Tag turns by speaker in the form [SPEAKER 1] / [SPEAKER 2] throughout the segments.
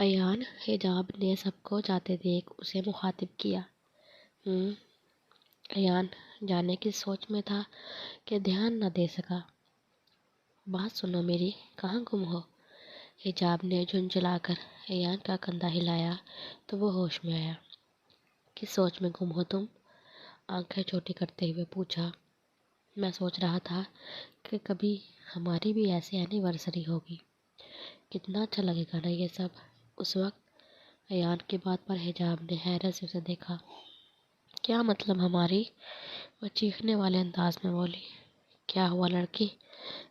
[SPEAKER 1] ایان حجاب نے سب کو جاتے دیکھ اسے مخاطب کیا۔ ہوں ایان جانے کی سوچ میں تھا کہ دھیان نہ دے سکا۔ بات سنو میری، کہاں گم ہو؟ حجاب نے جھنجھلا کر ایان کا کندھا ہلایا تو وہ ہوش میں آیا۔ کس سوچ میں گم ہو تم؟ آنکھیں چھوٹی کرتے ہوئے پوچھا۔ میں سوچ رہا تھا کہ کبھی ہماری بھی ایسی اینیورسری ہوگی، کتنا اچھا لگے گا نا یہ سب۔ اس وقت ایان کی بات پر حجاب نے حیرت سے اسے دیکھا۔ کیا مطلب ہماری؟ وہ چیخنے والے انداز میں بولی۔ کیا ہوا لڑکی،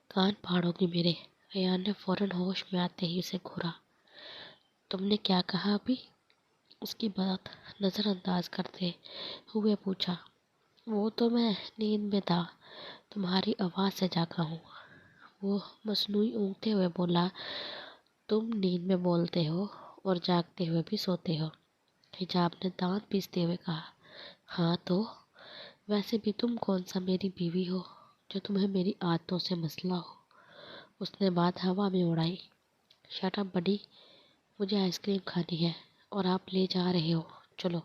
[SPEAKER 1] کان پھاڑو گی میرے؟ ایان نے فوراً ہوش میں آتے ہی اسے گھورا۔ تم نے کیا کہا ابھی؟ اس کی بات نظر انداز کرتے ہوئے پوچھا۔ وہ تو میں نیند میں تھا، تمہاری آواز سے جاگا ہوں، وہ مصنوعی اونگتے ہوئے بولا۔ تم نیند میں بولتے ہو اور جاگتے ہوئے بھی سوتے ہو، حجاب نے دانت پیستے ہوئے کہا۔ ہاں تو ویسے بھی تم کون سا میری بیوی ہو جو تمہیں میری عادتوں سے مسئلہ ہو؟ اس نے بات ہوا میں اڑائی۔ شٹ اپ بڈی، مجھے آئس کریم کھانی ہے اور آپ لے جا رہے ہو، چلو،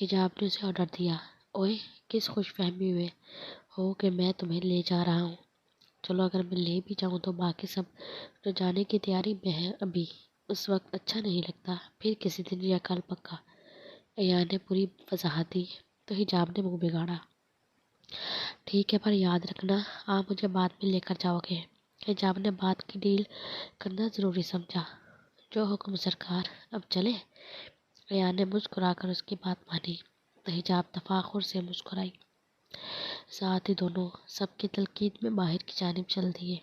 [SPEAKER 1] حجاب نے اسے آرڈر دیا۔ اوئے، کس خوش فہمی میں ہو کہ میں تمہیں لے جا رہا ہوں؟ چلو، اگر میں لے بھی جاؤں تو باقی سب جو جانے کی تیاری میں ہے ابھی، اس وقت اچھا نہیں لگتا، پھر کسی دن یا کل پکا۔ ایان نے پوری وضاحت دی تو حجاب نے منہ بگاڑا۔ ٹھیک ہے، پر یاد رکھنا آپ مجھے بعد میں لے کر جاؤ گے۔ حجاب نے بات کی ڈیل کرنا ضروری سمجھا۔ جو حکم سرکار، اب چلے؟ ایان نے مسکرا کر اس کی بات مانی تو حجاب تفاخر سے مسکرائی۔ ساتھ ہی دونوں سب کی تلقین میں باہر کی جانب چل دیے۔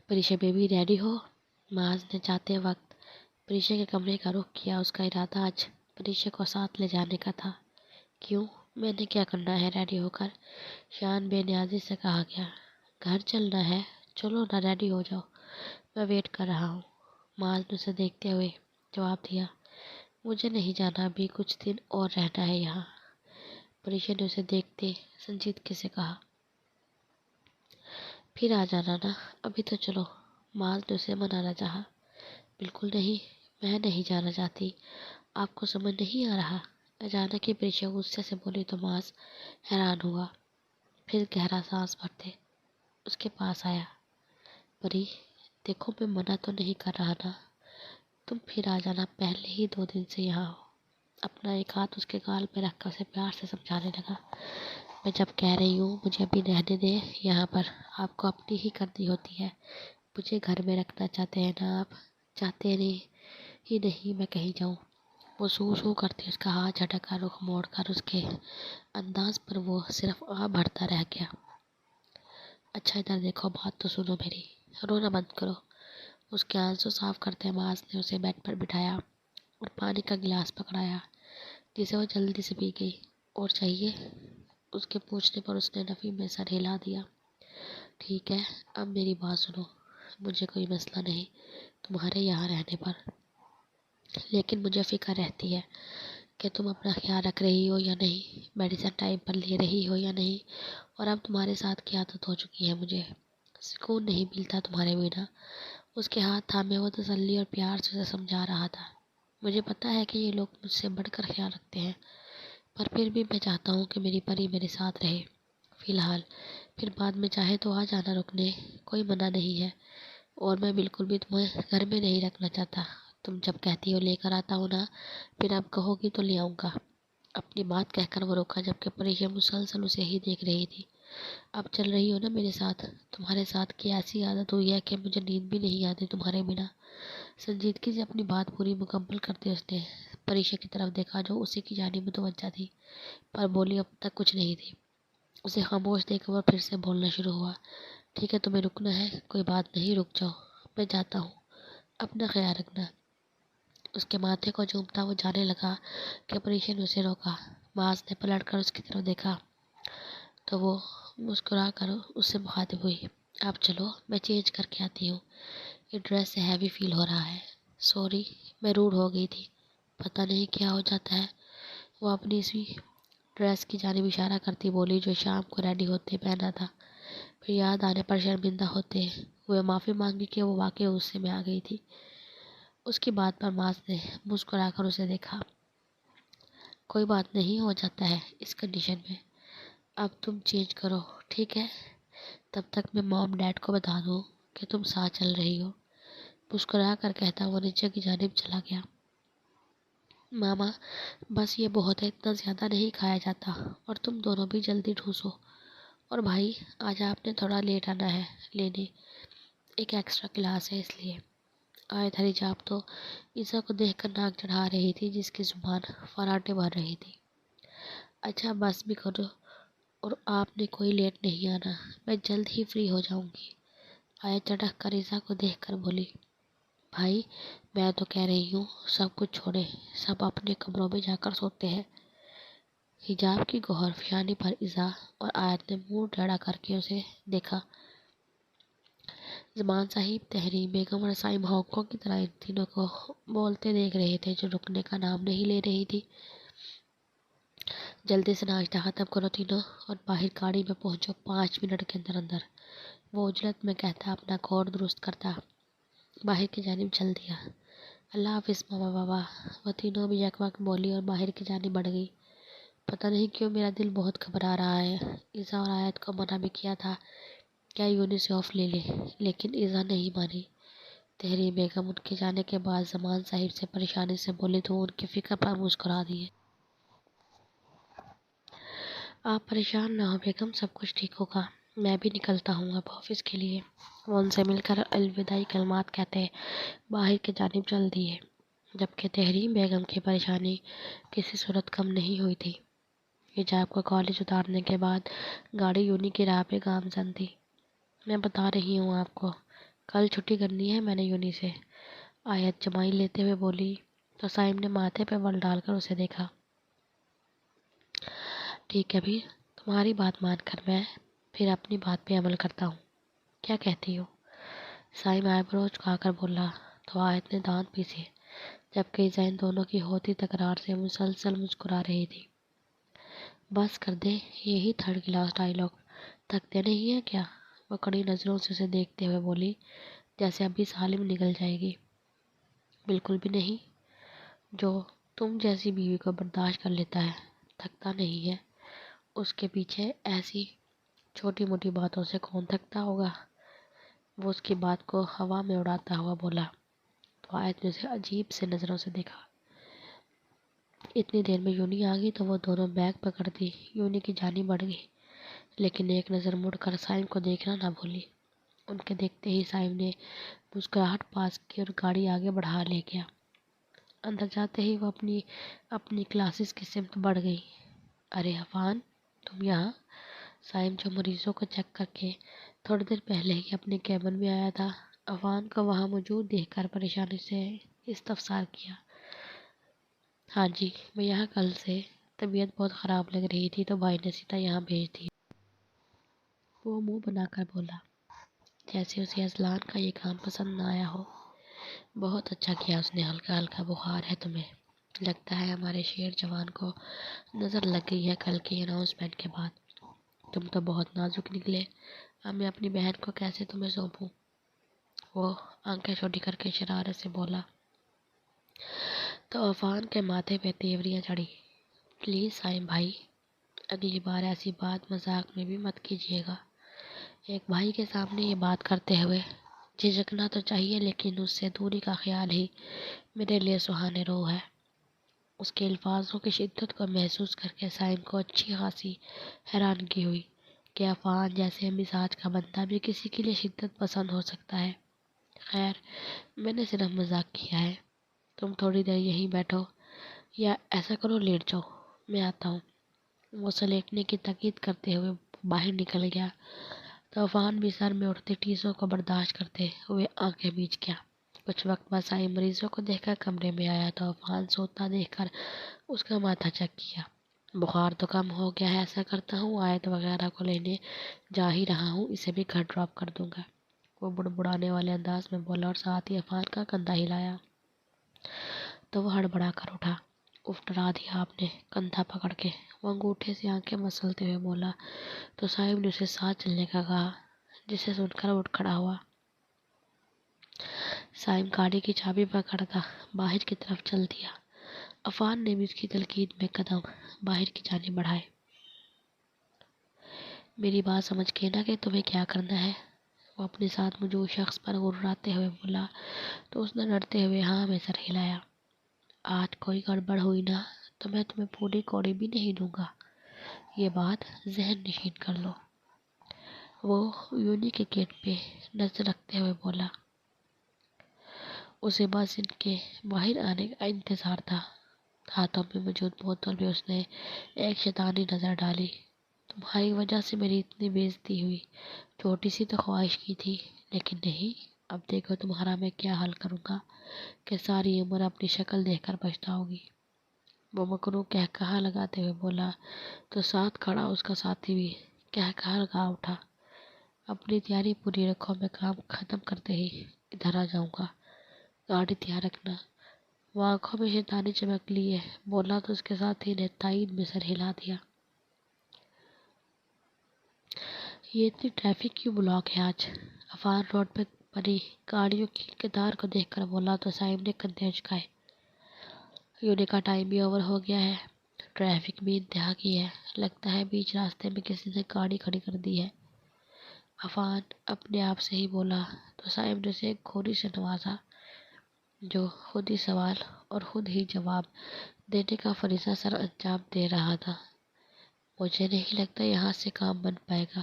[SPEAKER 1] پریشا بیبی ریڈی ہو؟ معاذ نے جاتے وقت پریشا کے کمرے کا رخ کیا۔ اس کا ارادہ آج پریشا کو ساتھ لے جانے کا تھا۔ کیوں، میں نے کیا کرنا ہے ریڈی ہو کر؟ شان بے نیازی سے کہا گیا۔ گھر چلنا ہے، چلو نہ، ریڈی ہو جاؤ، میں ویٹ کر رہا ہوں۔ معاذ نے اسے دیکھتے ہوئے جواب دیا۔ مجھے نہیں جانا، ابھی کچھ دن اور رہنا ہے یہاں۔ پریشا نے اسے دیکھتے سنجیدگی سے کہا۔ پھر آ جانا نا، ابھی تو چلو۔ معاذ نے اسے منانا چاہا۔ بالکل نہیں، میں نہیں جانا چاہتی، آپ کو سمجھ نہیں آ رہا؟ اچانک ہی پریشا غصے سے بولی تو معاذ حیران ہوا، پھر گہرا سانس بھرتے اس کے پاس آیا۔ پری، دیکھو میں منع تو نہیں کر رہا نا، تم پھر آ جانا، پہلے ہی 2 دن سے یہاں ہو۔ اپنا ایک ہاتھ اس کے گال پہ رکھ کر اسے پیار سے سمجھانے لگا۔ میں جب کہہ رہی ہوں مجھے ابھی رہنے دے یہاں پر، آپ کو اپنی ہی کرنی ہوتی ہے۔ مجھے گھر میں رکھنا چاہتے ہیں نا آپ؟ چاہتے ہی نہیں میں کہیں جاؤں۔ وہ سو کرتی اس کا ہاتھ جھٹکا، رخ موڑ کر اس کے انداز پر وہ صرف آہ بھرتا رہ گیا۔ اچھا ادھر دیکھو، بات تو سنو میری، رونا بند کرو۔ اس کے آنسو صاف کرتے معاذ نے اسے بیڈ پر بٹھایا اور پانی کا گلاس پکڑایا جسے وہ جلدی سے پی گئی۔ اور چاہیے؟ اس کے پوچھنے پر اس نے نفی میں سر ہلا دیا۔ ٹھیک ہے، اب میری بات سنو، مجھے کوئی مسئلہ نہیں تمہارے یہاں رہنے پر، لیکن مجھے فکر رہتی ہے کہ تم اپنا خیال رکھ رہی ہو یا نہیں، میڈیسن ٹائم پر لے رہی ہو یا نہیں، اور اب تمہارے ساتھ کی عادت ہو چکی ہے، مجھے سکون نہیں ملتا تمہارے بنا۔ اس کے ہاتھ تھامے وہ تسلی اور پیار سے اسے سمجھا رہا تھا۔ مجھے پتا ہے کہ یہ لوگ مجھ سے بڑھ کر خیال رکھتے ہیں، پر پھر بھی میں چاہتا ہوں کہ میری پری میرے ساتھ رہے فی الحال، پھر بعد میں چاہے تو آ جانا رکنے، کوئی منع نہیں ہے۔ اور میں بالکل بھی تمہیں گھر میں نہیں رکھنا چاہتا، تم جب کہتی ہو لے کر آتا ہوں نا، پھر اب کہو گی تو لے آؤں گا۔ اپنی بات کہہ کر وہ رکا جبکہ پریشا مسلسل اسے ہی دیکھ رہی تھی۔ اب چل رہی ہو نا میرے ساتھ؟ تمہارے ساتھ کی ایسی عادت ہوئی ہے کہ مجھے نیند بھی نہیں آتی تمہارے بنا۔ سنجیدگی سے اپنی بات پوری مکمل کرتے اس نے پریشا کی طرف دیکھا جو اسی کی جانب متوجہ تھی، پر بولی اب تک کچھ نہیں تھی۔ اسے خاموش دیکھ کر وہ پھر سے بولنا شروع ہوا۔ ٹھیک ہے، تمہیں رکنا ہے، کوئی بات نہیں، رک جاؤ، میں جاتا ہوں، اپنا خیال رکھنا۔ اس کے ماتھے کو چومتا وہ جانے لگا کہ پریشا نے اسے روکا۔ معاذ نے پلٹ کر اس کی طرف دیکھا تو وہ مسکرا کر اس سے مخاطب ہوئی۔ اب چلو، میں چینج کر کے آتی ہوں، یہ ڈریس سے ہیوی فیل ہو رہا ہے۔ سوری، میں روڈ ہو گئی تھی، پتہ نہیں کیا ہو جاتا ہے۔ وہ اپنی اسی ڈریس کی جانب اشارہ کرتی بولی جو شام کو ریڈی ہوتے پہنا تھا، پھر یاد آنے پر شرمندہ ہوتے ہوئے معافی مانگی کہ وہ واقعی غصے میں آ گئی تھی۔ اس کی بات پر ماس نے مسکرا کر اسے دیکھا۔ کوئی بات نہیں، ہو جاتا ہے اس کنڈیشن میں۔ اب تم چینج کرو، ٹھیک ہے؟ تب تک میں موم ڈیڈ کو بتا دوں کہ تم ساتھ چل رہی ہو۔ مسکرا کر کہتا وہ نیچے کی جانب چلا گیا۔ ماما بس یہ بہت ہے، اتنا زیادہ نہیں کھایا جاتا، اور تم دونوں بھی جلدی ٹھوسو۔ اور بھائی آج آپ نے تھوڑا لیٹ آنا ہے لینے، ایک ایکسٹرا کلاس ہے اس لیے۔ آیت حجاب تو عیسیٰ کو دیکھ کر ناک چڑھا رہی تھی، جس کی زبان فراٹے بھر رہی تھی۔ اچھا بس بھی کرو، اور آپ نے کوئی لیٹ نہیں آنا، میں جلد ہی فری ہو جاؤں گی۔ آیت چٹک کر عیسیٰ کو دیکھ کر بولی، بھائی میں تو کہہ رہی ہوں سب کچھ چھوڑیں، سب اپنے کمروں میں جا کر سوتے ہیں۔ حجاب کی گوہر فشانی پر عیسیٰ اور آیت نے منہ ٹیڑھا کر کے اسے دیکھا۔ زمان صاحب تحریم بیگم اور سائم ہانگ کی طرح ان تینوں کو بولتے دیکھ رہے تھے جو رکنے کا نام نہیں لے رہی تھی۔ جلدی سے ناشتہ ختم کرو تینوں اور باہر گاڑی میں پہنچو 5 منٹ کے اندر اندر، وہ عجلت میں کہتا اپنا کوٹ درست کرتا باہر کی جانب چل دیا۔ اللہ حافظ ماما بابا، وہ تینوں بھی یک وقت بولی اور باہر کی جانب بڑھ گئی۔ پتہ نہیں کیوں میرا دل بہت گھبرا رہا ہے۔ عیسیٰ اور آیت کو منع بھی کیا تھا کیا یونی سے آف لے لے، لیکن عیسیٰ نہیں مانی۔ تحریم بیگم ان کے جانے کے بعد زمان صاحب سے پریشانی سے بولی تو ان کی فکر پر مسکرا دیے۔ آپ پریشان نہ ہو بیگم، سب کچھ ٹھیک ہوگا، میں بھی نکلتا ہوں اب آفس کے لیے۔ وہ ان سے مل کر الوداعی کلمات کہتے باہر کی جانب چل دیے، جبکہ تحریم بیگم کی پریشانی کسی صورت کم نہیں ہوئی تھی۔ حجاب کو کالج اتارنے کے بعد گاڑی یونی کی راہ پہ گامزن تھی۔ میں بتا رہی ہوں آپ کو، کل چھٹی کرنی ہے میں نے یونی سے، آیت جمائی لیتے ہوئے بولی تو سائم نے ماتھے پہ بل ڈال کر اسے دیکھا۔ ٹھیک ہے بھی، تمہاری بات مان کر میں پھر اپنی بات پہ عمل کرتا ہوں، کیا کہتی ہو؟ سائم آئی برو جھکا کر بولا تو آیت نے دانت پیسے، جبکہ ذہن دونوں کی ہوتی تکرار سے مسلسل مسکرا رہی تھی۔ بس کر دے، یہی تھرڈ کلاس ڈائلاگ، تھکتے نہیں ہیں کیا؟ وہ کڑی نظروں سے اسے دیکھتے ہوئے بولی جیسے ابھی سالم نکل جائے گی۔ بالکل بھی نہیں، جو تم جیسی بیوی کو برداشت کر لیتا ہے تھکتا نہیں ہے، اس کے پیچھے ایسی چھوٹی موٹی باتوں سے کون تھکتا ہوگا؟ وہ اس کی بات کو ہوا میں اڑاتا ہوا بولا تو آیت نے اسے عجیب سے نظروں سے دیکھا۔ اتنی دیر میں یونی آ گئی تو وہ دونوں بیگ پکڑتی یونی کی جانب بڑھ گئی، لیکن ایک نظر مڑ کر سائم کو دیکھنا نہ بھولی۔ ان کے دیکھتے ہی سائم نے مسکراہٹ پاس کی اور گاڑی آگے بڑھا لے گیا۔ اندر جاتے ہی وہ اپنی کلاسز کی سمت بڑھ گئی۔ ارے عفان تم یہاں؟ سائم جو مریضوں کو چیک کر کے تھوڑی دیر پہلے ہی اپنے کیبن میں آیا تھا، عفان کو وہاں موجود دیکھ کر پریشانی سے استفسار کیا۔ ہاں جی، میں یہاں کل سے، طبیعت بہت خراب لگ رہی تھی تو بھائی نے سیدھا یہاں بھیج دی۔ وہ منہ بنا کر بولا جیسے اسے اذلان کا یہ کام پسند نہ آیا ہو۔ بہت اچھا کیا اس نے، ہلکا ہلکا بخار ہے تمہیں، لگتا ہے ہمارے شیر جوان کو نظر لگ گئی ہے کل کی اناؤنسمنٹ کے بعد۔ تم تو بہت نازک نکلے، اب میں اپنی بہن کو کیسے تمہیں سونپوں؟ وہ آنکھیں چھوٹی کر کے شرارت سے بولا تو عفان کے ماتھے پہ تیوریاں چڑھی۔ پلیز سائم بھائی، اگلی بار ایسی بات مذاق میں بھی مت کیجیے گا۔ ایک بھائی کے سامنے یہ بات کرتے ہوئے جھجکنا تو چاہیے، لیکن اس سے دوری کا خیال ہی میرے لیے سہانے رو ہے۔ اس کے الفاظوں کی شدت کو محسوس کر کے سائم کو اچھی خاصی حیرانگی ہوئی کہ عفان جیسے مزاج کا بندہ بھی کسی کے لیے شدت پسند ہو سکتا ہے۔ خیر میں نے صرف مذاق کیا ہے، تم تھوڑی دیر یہیں بیٹھو، یا ایسا کرو لیٹ جاؤ، میں آتا ہوں۔ وہ سلیٹنے کی تاکید کرتے ہوئے باہر نکل گیا تو عفان بھی سر میں اٹھتے ٹیسوں کو برداشت کرتے ہوئے آنکھیں میچ گیا۔ کچھ وقت بعد سائم مریضوں کو دیکھ کر کمرے میں آیا تو عفان سوتا دیکھ کر اس کا ماتھا چیک کیا۔ بخار تو کم ہو گیا ہے، ایسا کرتا ہوں آیت وغیرہ کو لینے جا ہی رہا ہوں، اسے بھی گھر ڈراپ کر دوں گا، وہ بڑبڑانے والے انداز میں بولا اور ساتھ ہی عفان کا کندھا ہلایا تو وہ ہڑبڑا کر اٹھا۔ اف ڈرا دیا آپ نے، کندھا پکڑ کے وہ انگوٹھے سے آنکھیں مسلتے ہوئے بولا تو صاحب نے اسے ساتھ چلنے کا کہا، جسے سن کر اٹھ کھڑا ہوا۔ سائم گاڑی کی چابی پکڑ کر باہر کی طرف چل دیا۔ عفان نے بھی اس کی تلقین میں قدم باہر کی جانب بڑھائے۔ میری بات سمجھ کے نا کہ تمہیں کیا کرنا ہے، وہ اپنے ساتھ موجود شخص پر غراتے ہوئے بولا تو اس نے ڈرتے ہوئے ہاں میں سر ہلایا۔ آج کوئی گڑبڑ ہوئی نا تو میں تمہیں پوری کوڑی بھی نہیں دوں گا، یہ بات ذہن نشین کر لو۔ وہ یونی کے گیٹ پہ نظر رکھتے ہوئے بولا۔ اسے بس ان کے باہر آنے کا انتظار تھا۔ ہاتھوں میں موجود بوتل میں اس نے ایک شیطانی نظر ڈالی۔ تمہاری وجہ سے میری اتنی بے عزتی ہوئی، چھوٹی سی تو خواہش کی تھی، لیکن نہیں، اب دیکھو تمہارا میں کیا حل کروں گا کہ ساری عمر اپنی شکل دیکھ کر پچھتاؤ گی۔ وہ مکرو کہا لگاتے ہوئے بولا تو ساتھ کھڑا اس کا ساتھی بھی کہا لگا اٹھا۔ اپنی تیاری پوری رکھو، میں کام ختم کرتے ہی ادھر آ جاؤں گا، گاڑی تیار رکھنا۔ وہ آنکھوں میں شیطانی چمک لیے بولا تو اس کے ساتھی نے تائید میں سر ہلا دیا۔ یہ اتنی ٹریفک کیوں بلاک ہے آج؟ عفان روڈ پہ پڑی گاڑیوں کی قطار کو دیکھ کر بولا تو صاحب نے کندھے اچکائے۔ یونی کا ٹائم بھی اوور ہو گیا ہے، ٹریفک بھی انتہا کی ہے، لگتا ہے بیچ راستے میں کسی نے گاڑی کھڑی کر دی ہے۔ عفان اپنے آپ سے ہی بولا تو صاحب نے اسے گھوری سے نوازا، جو خود ہی سوال اور خود ہی جواب دینے کا فریضہ سر انجام دے رہا تھا۔ مجھے نہیں لگتا یہاں سے کام بن پائے گا،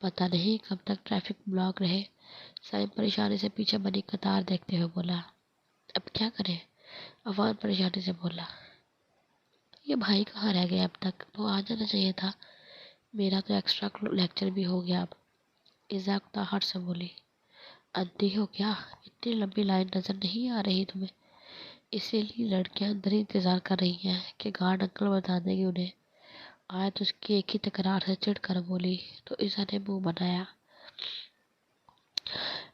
[SPEAKER 1] پتہ نہیں کب تک ٹریفک بلاک رہے۔ سائم پریشانی سے پیچھے بنی قطار دیکھتے ہوئے بولا۔ اب کیا کریں؟ عفان پریشانی سے بولا۔ یہ بھائی کہاں رہ گئے اب تک؟ وہ آ جانا چاہیے تھا، میرا تو ایکسٹرا لیکچر بھی ہو گیا اب، ایزا اکتاہٹ سے بولی۔ اندھی ہو کیا؟ اتنی لمبی لائن نظر نہیں آ رہی تمہیں؟ اسی لیے لڑکیاں اندر ہی انتظار کر رہی ہیں کہ گارڈ انکل بتا دیں گے انہیں۔ آئے تو اس کی ایک ہی تکرار سے چڑھ کر بولی تو ایزا نے منہ بنایا۔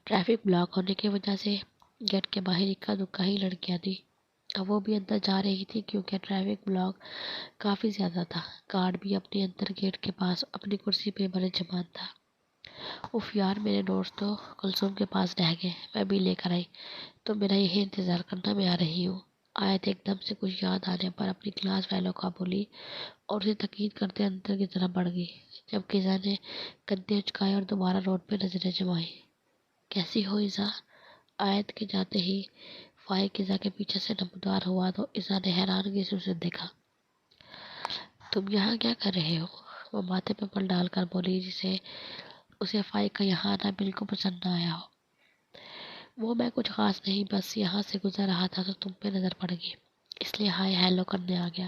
[SPEAKER 1] ٹریفک بلاک ہونے کی وجہ سے گیٹ کے باہر اکا دکا ہی لڑکیاں تھیں، اب وہ بھی اندر جا رہی تھی کیونکہ ٹریفک بلاک کافی زیادہ تھا۔ گارڈ بھی اپنے اندر گیٹ کے پاس اپنی کرسی پہ بڑے جمان تھا۔ اف یار، میرے نوٹس تو کلثوم کے پاس رہ گئے، میں بھی لے کر آئی، تو میرا یہی انتظار کرنا، میں آ رہی ہوں۔ آیت ایک دم سے کچھ یاد آنے پر اپنی کلاس فیلو کا بولی اور اسے تاکید کرتے اندر کی طرف بڑھ گئی، جبکہ ایزا نے کندھے اچکائے اور دوبارہ روڈ پہ نظریں جمائی۔ کیسی ہو ایزا؟ آیت کے جاتے ہی فائق ایزا کے پیچھے سے نمودار ہوا تو ایزا نے حیرانگی سے اسے دیکھا۔ تم یہاں کیا کر رہے ہو؟ وہ ماتھے پہ پل ڈال کر بولی، جسے اسے فائق کا یہاں آنا بالکل پسند نہ آیا ہو۔ وہ میں کچھ خاص نہیں، بس یہاں سے گزر رہا تھا تو تم پہ نظر پڑ گئی، اس لیے ہائے ہیلو کرنے آ گیا،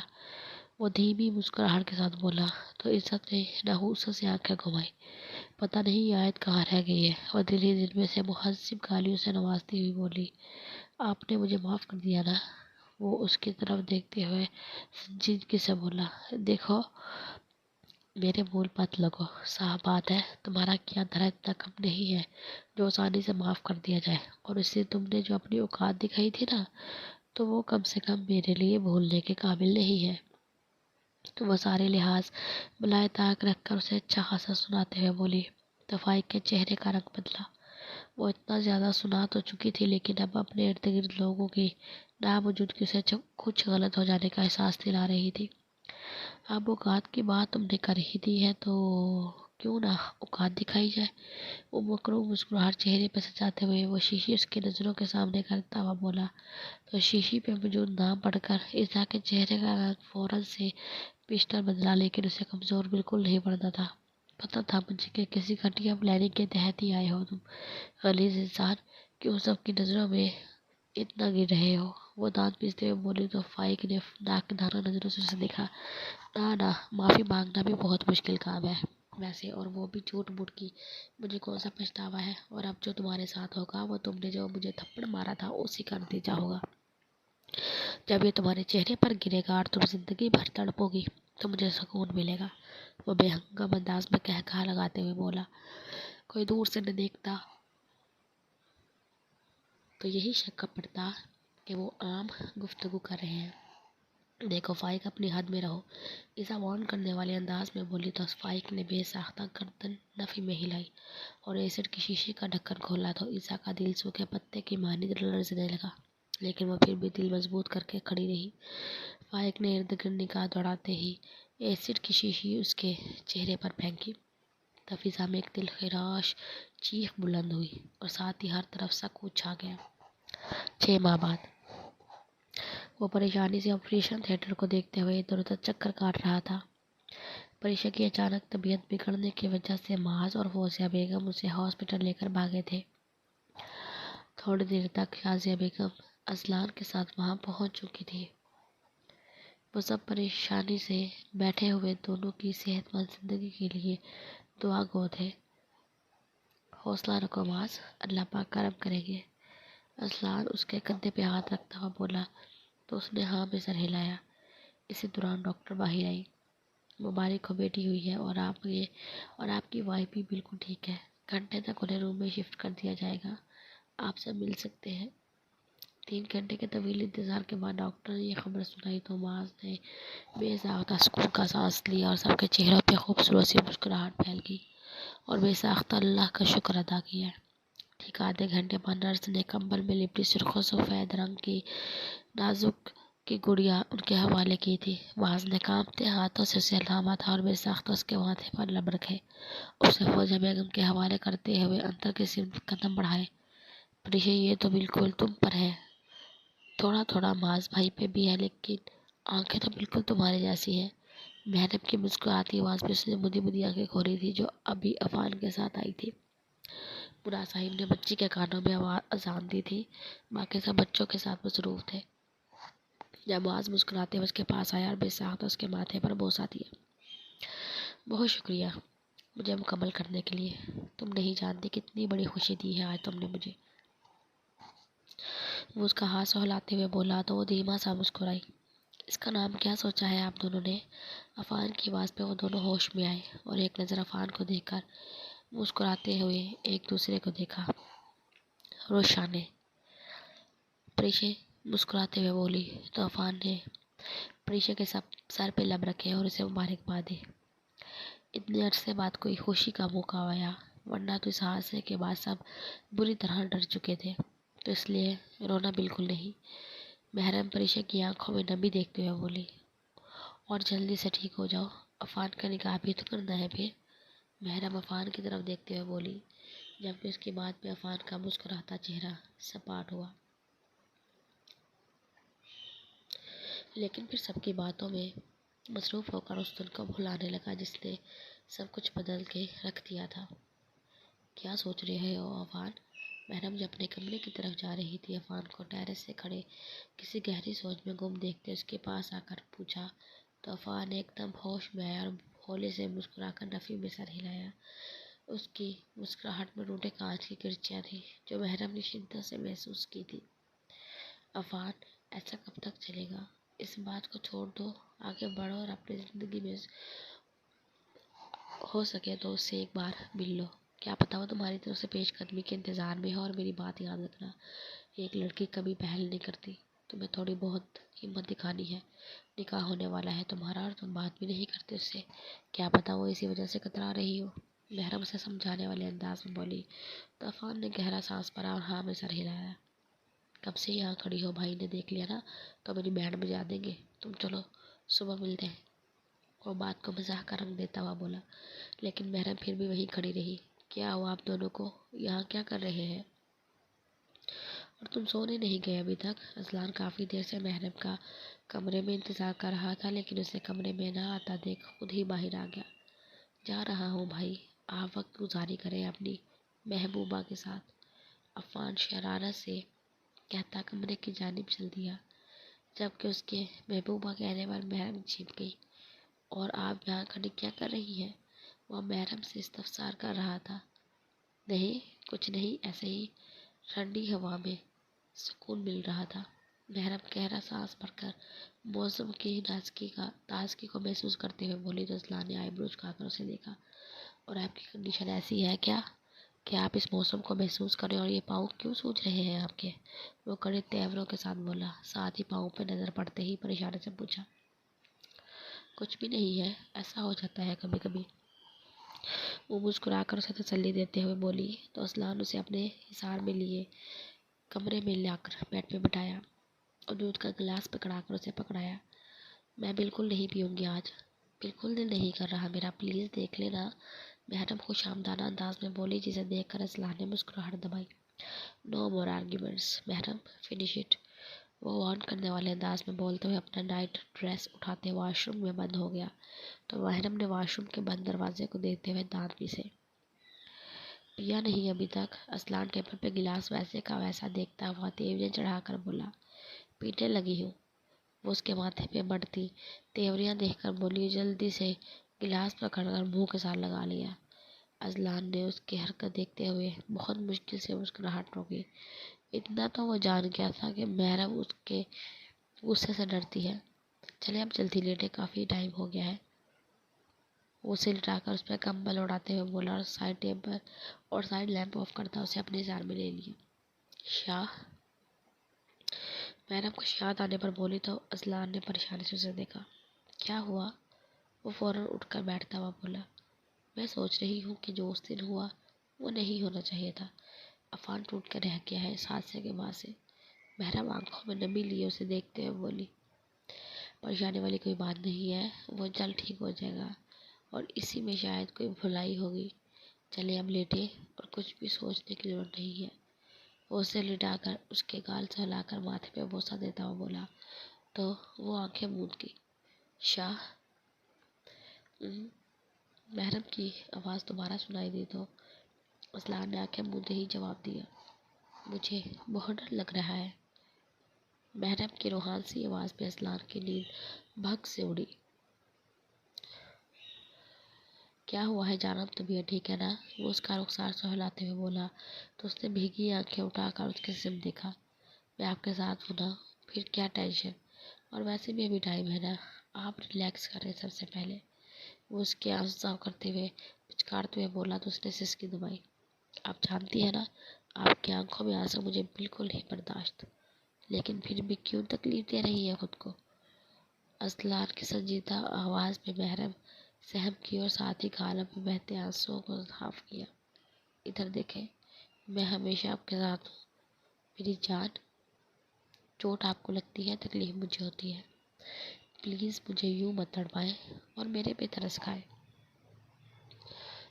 [SPEAKER 1] وہ دھیمی مسکراہٹ کے ساتھ بولا تو عزت نے نحوست سے آنکھیں گھمائی۔ پتہ نہیں آیت کہاں رہ گئی ہے، وہ دل ہی دل میں سے مہذب گالیوں سے نوازتی ہوئی بولی۔ آپ نے مجھے معاف کر دیا نا؟ وہ اس کی طرف دیکھتے ہوئے سنجیدگی سے بولا۔ دیکھو، میرے بول مت لگو، صاف بات ہے تمہارا کیا دھرا اتنا کم نہیں ہے جو آسانی سے معاف کر دیا جائے، اور اس سے تم نے جو اپنی اوقات دکھائی تھی نا، تو وہ کم سے کم میرے لیے بھولنے کے قابل نہیں ہے۔ تو وہ سارے لحاظ بلائے طاق رکھ کر اسے اچھا خاصا سناتے ہوئے بولی تو فائق کے چہرے کا رنگ بدلا۔ وہ اتنا زیادہ سنا تو چکی تھی، لیکن اب اپنے ارد گرد لوگوں کی ناموجودگی سے کچھ غلط ہو جانے کا احساس دلا رہی تھی۔ اب اوقات کی بات تم نے کر ہی دی ہے تو کیوں نہ اوقات دکھائی جائے؟ وہ مکرو مسکراہٹ چہرے پہ سجاتے ہوئے وہ شیشی اس کی نظروں کے سامنے کرتا ہوا بولا تو شیشی پہ موجود نام پڑھ کر ایزا کے چہرے کا رنگ فوراً سے پیشتر بدلا، لیکن اسے کمزور بالکل نہیں پڑتا تھا۔ پتہ تھا مجھے کہ کسی گھٹیا پلاننگ کے تحت ہی آئے ہو تم، غلیظ انسان، کیوں سب کی نظروں میں اتنا گر رہے ہو؟ وہ دانت پیستے ہوئے بولی تو فائق نے ناکدانہ نظروں سے اسے دیکھا۔ نہ، معافی مانگنا بھی بہت مشکل کام ہے ویسے، اور وہ بھی جھوٹ موٹ کی، مجھے کون سا پچھتاوا ہے، اور اب جو تمہارے ساتھ ہوگا وہ تم نے جو مجھے تھپڑ مارا تھا اسی کا نتیجہ ہوگا۔ جب یہ تمہارے چہرے پر گرے گا اور تم زندگی بھر تڑپو گی تو مجھے سکون ملے گا، وہ بے ہنگم انداز میں کہا لگاتے ہوئے بولا۔ کوئی دور سے نہ دیکھتا تو یہی شک پڑتا کہ وہ عام گفتگو کر رہے ہیں۔ دیکھو فائق، اپنی حد میں رہو، عیسیٰ وارن کرنے والے انداز میں بولی تو فائق نے بے ساختہ گردن نفی میں ہلائی اور ایسڈ کی شیشے کا ڈھکن کھولا تو عیسیٰ کا دل سوکھے پتے کی مانند لرزنے لگا، لیکن وہ پھر بھی دل مضبوط کر کے کھڑی رہی۔ فائق نے ارد گرد نگاہ دوڑاتے ہی ایسڈ کی شیشی اس کے چہرے پر پھینکی تو فضا میں ایک دل خراش چیخ بلند ہوئی اور ساتھ ہی ہر طرف سکوت چھا گیا۔ 6 ماہ بعد وہ پریشانی سے آپریشن تھیٹر کو دیکھتے ہوئے ادھر ادھر چکر کاٹ رہا تھا۔ پریشا کی اچانک طبیعت بگڑنے کی وجہ سے معاذ اور فوزیہ بیگم اسے ہاسپٹل لے کر بھاگے تھے۔ تھوڑی دیر تک شازیہ بیگم اذلان کے ساتھ وہاں پہنچ چکی تھی۔ وہ سب پریشانی سے بیٹھے ہوئے دونوں کی صحت مند زندگی کے لیے دعا گو تھے۔ حوصلہ رکھو معاذ، اللہ پاک کرم کریں گے، اذلان اس کے کندھے پہ ہاتھ رکھتا ہوا بولا تو اس نے ہاں میں سر ہلایا۔ اسی دوران ڈاکٹر باہر آئی۔ مبارک ہو بیٹی ہوئی ہے اور آپ کی وائف بھی بالکل ٹھیک ہے، گھنٹے تک انہیں روم میں شفٹ کر دیا جائے گا، آپ سب مل سکتے ہیں۔ 3 گھنٹے کے طویل انتظار کے بعد ڈاکٹر نے یہ خبر سنائی تو معاذ نے بے ساختہ سکون کا سانس لیا اور سب کے چہروں پہ خوبصورت سی مسکراہٹ پھیل گئی اور بے ساختہ اللہ کا شکر ادا کیا۔ ٹھیک آدھے گھنٹے بعد نرس نے کمبل میں لپٹی سرخ و سفید رنگ کی نازک کی گڑیا ان کے حوالے کی تھی۔ معاذ نے کانپتے ہاتھوں سے اسے تھاما تھا اور بے ساختہ اس کے ماتھے پر لب رکھے اسے فوزیہ بیگم کے حوالے کرتے ہوئے اندر کی سمت قدم بڑھائے۔ پریشا، یہ تو بالکل تم پر ہے، تھوڑا تھوڑا معاذ بھائی پہ بھی ہے، لیکن آنکھیں تو بالکل تمہارے جیسی ہیں۔ محرم کی مسکراتی آواز میں اس نے مدی مدی آنکھیں کھولی تھی جو ابھی عفان کے ساتھ آئی تھی۔ مراد صاحب نے بچی کے کانوں میں اذان دی تھی، باقی سب بچوں کے ساتھ مصروف تھے۔ جب معاذ مسکراتے ہوئے اس کے پاس آیا اور بے ساختہ اس کے ماتھے پر بوسہ دیا۔ بہت شکریہ مجھے مکمل کرنے کے لیے، تم نہیں جانتی کتنی بڑی خوشی دی ہے آج تم نے مجھے۔ وہ اس کا ہاتھ سہلاتے ہوئے بولا تو وہ دھیما سا مسکرائی۔ اس کا نام کیا سوچا ہے آپ دونوں نے؟ عفان کی آواز پہ وہ دونوں ہوش میں آئے اور ایک نظر عفان کو دیکھ کر مسکراتے ہوئے ایک دوسرے کو دیکھا۔ روشا نے پریشا مسکراتے ہوئے بولی تو عفان نے پریشا کے سر پہ لب رکھے اور اسے مبارکباد دی۔ اتنے عرصے بعد کوئی خوشی کا موقع آیا، ورنہ تو اس حادثے کے بعد سب بری طرح ڈر چکے تھے، تو اس لیے رونا بالکل نہیں۔ محرم پریشا کی آنکھوں میں نمی دیکھتے ہوئے بولی اور جلدی سے ٹھیک ہو جاؤ، عفان کا نکاح بھی تو کرنا ہے پھر۔ محرم عفان کی طرف دیکھتے ہوئے بولی، جبکہ اس کی بات میں عفان کا مسکراتا چہرہ سپاٹ ہوا، لیکن پھر سب کی باتوں میں مصروف ہو کر اس دن کو بھلانے لگا جس نے سب کچھ بدل کے رکھ دیا تھا۔ کیا سوچ رہے ہو عفان؟ محرم جو اپنے کمرے کی طرف جا رہی تھی عفان کو ٹیرس سے کھڑے کسی گہری سوچ میں گم دیکھتے اس کے پاس آ کر پوچھا تو عفان ایک دم ہوش میں آیا اور بھولے سے مسکرا کر نفی میں سر ہلایا۔ اس کی مسکراہٹ میں ٹوٹے کانچ کی کرچیاں تھیں جو محرم نے شدت سے محسوس کی تھی۔ عفان، ایسا کب تک چلے گا؟ اس بات کو چھوڑ دو، آگے بڑھو اور اپنی زندگی میں ہو سکے تو اس سے ایک بار مل لو، کیا پتا وہ تمہاری طرف سے پیش قدمی کے انتظار میں ہو۔ اور میری بات یاد رکھنا، ایک لڑکی کبھی پہل نہیں کرتی، تمہیں تھوڑی بہت ہمت دکھانی ہے، نکاح ہونے والا ہے تمہارا اور تم بات بھی نہیں کرتے اس سے، کیا پتا وہ اسی وجہ سے کترا رہی ہو۔ محرم اسے سمجھانے والے انداز میں بولی تو عفان نے گہرا سانس بھرا اور ہاں میں سر ہلایا۔ کب سے یہاں کھڑی ہو، بھائی نے دیکھ لیا نا تو میری بینڈ بجا دیں گے، تم چلو صبح ملتے ہیں۔ وہ بات کو مزاح کا رنگ دیتا ہوا بولا، لیکن محرم پھر بھی وہیں کھڑی رہی۔ کیا ہوا آپ دونوں کو، یہاں کیا کر رہے ہیں؟ اور تم سونے نہیں گئے ابھی تک؟ اذلان کافی دیر سے محرم کا کمرے میں انتظار کر رہا تھا، لیکن اسے کمرے میں نہ آتا دیکھ خود ہی باہر آ گیا۔ جا رہا ہوں بھائی، آپ وقت گزاری کریں اپنی محبوبہ کے ساتھ، عفان شرارت سے کہتا کمرے کی جانب چل دیا، جبکہ اس کے محبوبہ کہنے پر محرم چھپ گئی۔ اور آپ یہاں کھڑی کیا کر رہی ہیں؟ وہ محرم سے استفسار کر رہا تھا۔ نہیں کچھ نہیں، ایسے ہی ٹھنڈی ہوا میں سکون مل رہا تھا۔ محرم گہرا سانس بھر کر موسم کی تازگی کو محسوس کرتے ہوئے بولی تو اذلان نے آئی بروز کھا کر اسے دیکھا۔ اور آپ کی کنڈیشن ایسی ہے کیا کہ آپ اس موسم کو محسوس کریں اور یہ پاؤں کیوں سوج رہے ہیں آپ کے؟ وہ کڑے تیوروں کے ساتھ بولا، ساتھ ہی پاؤں پہ نظر پڑتے ہی پریشانی سے پوچھا۔ کچھ بھی نہیں ہے، ایسا ہو جاتا ہے کبھی کبھی۔ وہ مسکرا کر اسے تسلی دیتے ہوئے بولی تو اصلان اسے اپنے حصار میں لیے کمرے میں لا کر بیڈ پہ بٹھایا اور دودھ کا گلاس پکڑا کر اسے پکڑایا۔ میں بالکل نہیں پیوں گی آج، بالکل دل نہیں کر رہا میرا، پلیز دیکھ لینا، محرم خوش آمدانہ انداز میں بولی، جسے دیکھ کر اصلان نے مسکراہٹ دبائی۔ نو مور آرگیومنٹس محرم، فنش اٹ، وہ وارن کرنے والے انداز میں بولتے ہوئے اپنا نائٹ ڈریس اٹھاتے واش روم میں بند ہو گیا تو محرم نے واش روم کے بند دروازے کو دیکھتے ہوئے دانت پیسے۔ پیا نہیں ابھی تک؟ اصلان ٹیبل پہ گلاس ویسے کا ویسا دیکھتا ہوا تیوریاں چڑھا کر بولا۔ پینے لگی ہوں، وہ اس کے ماتھے پہ بڑھتی تیوریاں دیکھ کر بولی، جلدی سے گلاس پکڑ کر منہ کے ساتھ لگا لیا۔ اصلان نے اس کی حرکت دیکھتے ہوئے بہت مشکل سے مسکراہٹ روکی۔ اتنا تو وہ جان گیا تھا کہ محرم اس کے غصے سے ڈرتی ہے۔ چلے اب جلدی لیٹے، کافی ٹائم ہو گیا ہے، وہ اسے لٹا کر اس پہ کمبل اڑاتے ہوئے بولا اور سائڈ لیمپ آف کرتا اسے اپنے حصار میں لے لیا۔ شاہ، محرم کچھ یاد آنے پر بولی تو اصلان نے پریشانی سے اسے دیکھا۔ کیا ہوا؟ وہ فوراً اٹھ کر بیٹھتا ہوا بولا، میں سوچ رہی ہوں کہ جو اس دن ہوا وہ نہیں ہونا چاہیے تھا، عفان ٹوٹ کر رہ گیا ہے اس حادثے کے بعد سے۔ محرم آنکھوں میں نمی لیے اسے دیکھتے ہوئے بولی، پریشانی والی کوئی بات نہیں ہے، وہ جلد ٹھیک ہو جائے گا اور اسی میں شاید کوئی بھلائی ہوگی۔ چلے اب لیٹے اور کچھ بھی سوچنے کی ضرورت نہیں ہے۔ وہ اسے لٹا کر اس کے گال سہلا کر ماتھے پہ بوسہ دیتا ہوا بولا تو وہ آنکھیں موند گئی۔ شاہ، محرم کی آواز دوبارہ سنائی دی تو اصلان نے آنکھیں موندے ہی جواب دیا، مجھے بہت ڈر لگ رہا ہے۔ محرم کی روحان سی آواز پہ اصلان کی نیند بھگ سے اڑی۔ کیا ہوا ہے جانب، طبیعت ٹھیک ہے نا؟ وہ اس کا رخسار سہلاتے ہوئے بولا تو اس نے بھیگی آنکھیں اٹھا کر اس کی جسم دیکھا۔ میں آپ کے ساتھ ہوں نا، پھر کیا ٹینشن، اور ویسے بھی ابھی ٹائم ہے نا، آپ ریلیکس کریں سب سے پہلے۔ وہ اس کے آنسو صاف کرتے ہوئے پچکارتے ہوئے بولا تو اس نے سسکی دبائی۔ آپ جانتی ہیں نا، آپ کی آنکھوں میں آنسو مجھے بالکل نہیں برداشت، لیکن پھر بھی کیوں تکلیف دے رہی ہے خود کو؟ اصلان کی سنجیدہ آواز میں محرم سہم کی اور ساتھ ہی گالوں میں بہتے آنسوؤں کو صاف کیا۔ ادھر دیکھیں، میں ہمیشہ آپ کے ساتھ ہوں میری جان، چوٹ آپ کو لگتی ہے، تکلیف مجھے ہوتی ہے، پلیز مجھے یوں مت تڑپائیں اور میرے پہ ترس کھائیں۔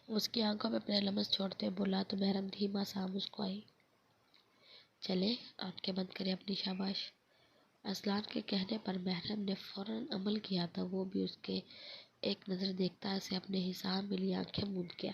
[SPEAKER 1] اس کی آنکھوں میں اپنے لمس چھوڑتے بولا تو محرم دھیما سا مسکرائی۔ چلے آنکھیں بند کریں اپنی، شاباش۔ اصلان کے کہنے پر محرم نے فوراً عمل کیا تو وہ بھی اس کے ایک نظر دیکھتا اسے اپنے حصار میں لیے آنکھیں موند گیا۔